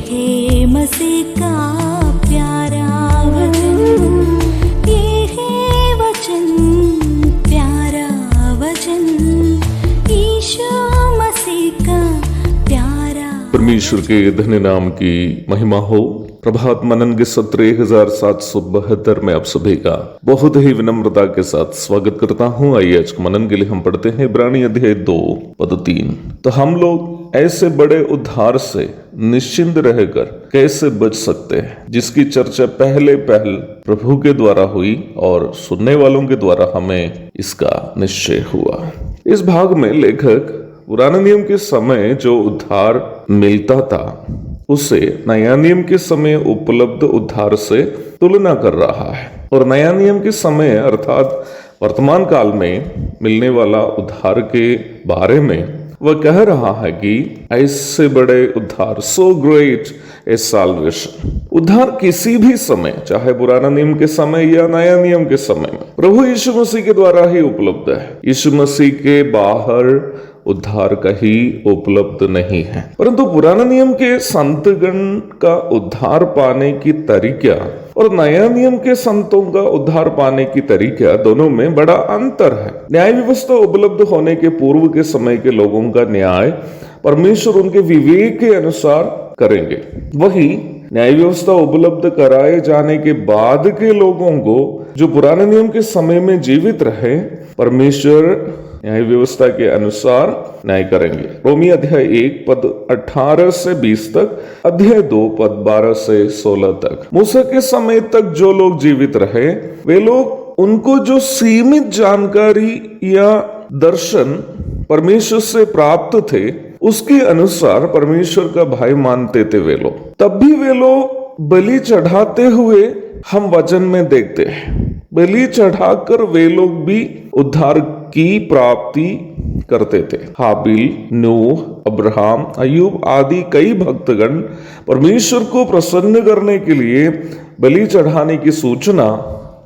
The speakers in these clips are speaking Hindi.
है मसीह का प्यारा वचन, ये है वचन, प्यारा वचन, यीशु मसीह का प्यारा। परमेश्वर के धन्य नाम की महिमा हो। प्रभात मनन के सत्र 1772 में आप सभी का बहुत ही विनम्रता के साथ स्वागत करता हूं। आइए आज के मनन के लिए हम पढ़ते हैं इब्रानी अध्याय 2 पद 3। तो हम लोग ऐसे बड़े उद्धार से निश्चिंत रहकर कैसे बच सकते हैं, जिसकी चर्चा पहले प्रभु के द्वारा हुई और सुनने वालों के द्वारा हमें इसका निश्चय हुआ। इस भाग में लेखक पुराने नियम के समय जो उद्धार मिलता था उसे नया नियम के समय उपलब्ध उद्धार से तुलना कर रहा है, और नया नियम के समय अर्थात वर्तमान काल में मिलने वाला उद्धार के बारे में वह कह रहा है कि ऐसे बड़े उद्धार, सो ग्रेट ए साल्वेशन, उद्धार किसी भी समय, चाहे पुराना नियम के समय या नया नियम के समय में प्रभु यीशु मसीह के द्वारा ही उपलब्ध है। यीशु मसीह के बाहर उद्धार कहीं उपलब्ध नहीं है। परंतु पुराना नियम के संतगण का उद्धार पाने की तरीका और नया नियम के संतों का उद्धार पाने की तरीका, दोनों में बड़ा अंतर है। न्याय व्यवस्था उपलब्ध होने के पूर्व के समय के लोगों का न्याय परमेश्वर उनके विवेक के अनुसार करेंगे। वही न्याय व्यवस्था उपलब्ध कराए जाने के बाद के लोगों को, जो पुराने नियम के समय में जीवित रहे, परमेश्वर न्याय व्यवस्था के अनुसार न्याय करेंगे। रोमी अध्याय 1 पद 18 से 20 तक, अध्याय 2 पद 12 से 16 तक। मूसा के समय तक जो लोग जीवित रहे, वे लोग उनको जो सीमित जानकारी या दर्शन परमेश्वर से प्राप्त थे उसके अनुसार परमेश्वर का भाई मानते थे वे लोग। तब भी वे लोग बलि चढ़ाते हुए हम वचन में देखते हैं, बलि चढ़ाकर वे लोग भी उद्धार की प्राप्ति करते थे। हाबिल, नूह, अब्राहम, अय्यूब आदि कई भक्तगण परमेश्वर को प्रसन्न करने के लिए बलि चढ़ाने की सूचना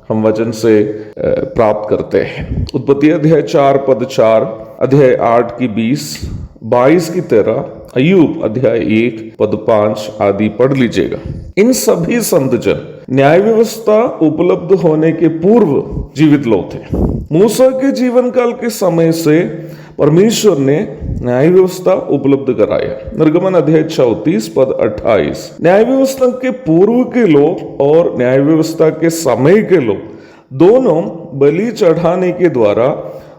हम वचन से प्राप्त करते हैं। उत्पत्ति अध्याय 4 पद 4, अध्याय 8 की 20, 22 की 13, अय्यूब अध्याय 1 पद 5 आदि पढ़ लीजिएगा। इन सभी संत जन न्याय व्यवस्था उपलब्ध होने के पूर्व जीवित लोग थे। मूसा के जीवन काल के समय से परमेश्वर ने न्याय व्यवस्था उपलब्ध कराया। निर्गमन अध्याय 34 पद 28। न्याय व्यवस्था के पूर्व के लोग और न्याय व्यवस्था के समय के लोग दोनों बलि चढ़ाने के द्वारा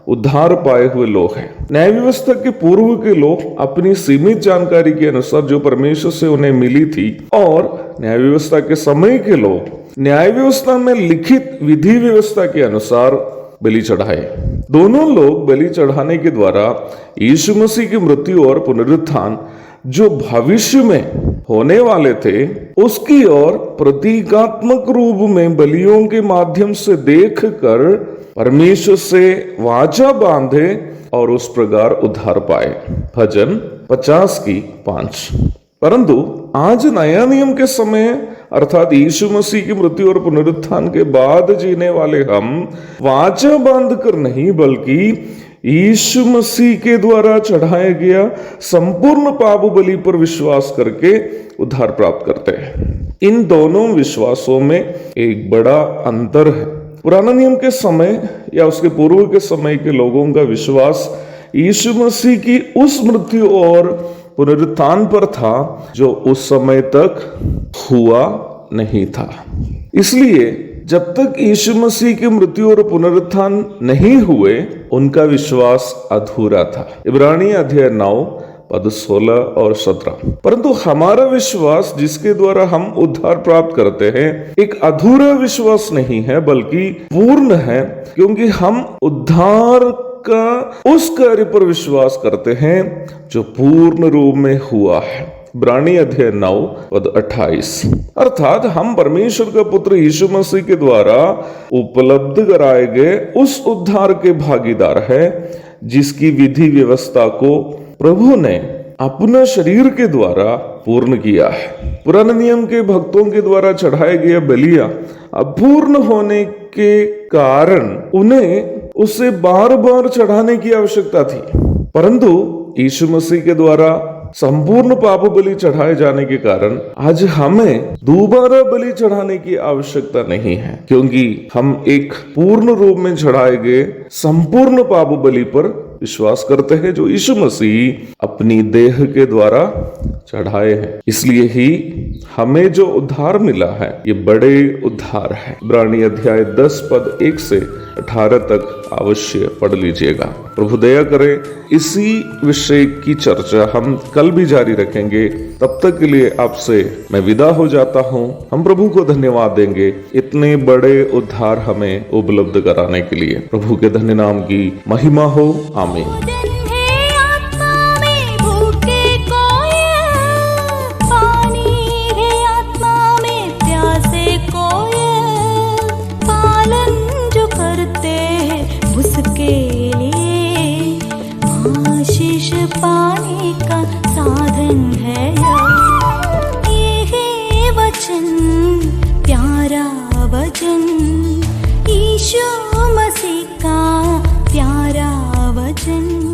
उद्धार पाए हुए लोग हैं। न्याय व्यवस्था के पूर्व के लोग अपनी सीमित जानकारी के अनुसार जो परमेश्वर से उन्हें मिली थी, और न्याय व्यवस्था के समय के लोग न्याय व्यवस्था में लिखित विधि व्यवस्था के अनुसार बलि चढ़ाए। दोनों लोग बलि चढ़ाने के द्वारा यीशु मसीह की मृत्यु और पुनरुत्थान जो भविष्य में होने वाले थे उसकी ओर प्रतीकात्मक रूप में बलियों के माध्यम से देखकर परमेश्वर से वाचा बांधे और उस प्रकार उद्धार पाए। भजन 50 की 5। परंतु आज नया नियम के समय अर्थात यीशु मसीह की मृत्यु और पुनरुत्थान के बाद जीने वाले हम वाचा बांधकर नहीं, बल्कि यीशु मसीह के द्वारा चढ़ाया गया संपूर्ण पाप बलि पर विश्वास करके उद्धार प्राप्त करते हैं। इन दोनों विश्वासों में एक बड़ा अंतर है। पुराना नियम के समय या उसके पूर्व के समय के लोगों का विश्वास यीशु मसीह की उस मृत्यु और पुनरुत्थान पर था जो उस समय तक हुआ नहीं था। इसलिए जब तक यीशु मसीह की मृत्यु और पुनरुत्थान नहीं हुए, उनका विश्वास अधूरा था। इब्रानी अध्याय 9 पद 16 और 17। परंतु हमारा विश्वास जिसके द्वारा हम उद्धार प्राप्त करते हैं एक अधूरा विश्वास नहीं है, बल्कि पूर्ण है, क्योंकि हम उद्धार का उस कार्य पर विश्वास करते हैं जो पूर्ण रूप में हुआ है। इब्रानी अध्याय 9 पद 28। अर्थात हम परमेश्वर का पुत्र यीशु मसीह के द्वारा उपलब्ध कराए गए उस उद्धार के भागीदार है जिसकी विधि व्यवस्था को प्रभु ने अपना शरीर के द्वारा पूर्ण किया है। पुराने नियम के भक्तों के द्वारा चढ़ाए गए बलियां अपूर्ण होने के कारण उन्हें उसे बार बार चढ़ाने की आवश्यकता थी, परंतु यीशु मसीह के द्वारा संपूर्ण पाप बलि चढ़ाए जाने के कारण आज हमें दोबारा बलि चढ़ाने की आवश्यकता नहीं है, क्योंकि हम एक पूर्ण रूप में चढ़ाए गए संपूर्ण पाप बलि पर विश्वास करते हैं, जो यीशु मसीह अपनी देह के द्वारा चढ़ाए हैं। इसलिए ही हमें जो उद्धार मिला है ये बड़े उद्धार है। इब्रानी अध्याय 10 पद 1 से 18 तक अवश्य पढ़ लीजिएगा। प्रभु दया करे इसी विषय की चर्चा हम कल भी जारी रखेंगे। तब तक के लिए आपसे मैं विदा हो जाता हूँ। हम प्रभु को धन्यवाद देंगे इतने बड़े उद्धार हमें उपलब्ध कराने के लिए। प्रभु के धन्य नाम की महिमा हो। आमीन। पाने का साधन है ये है वचन, प्यारा वचन, यीशु मसीह का प्यारा वचन।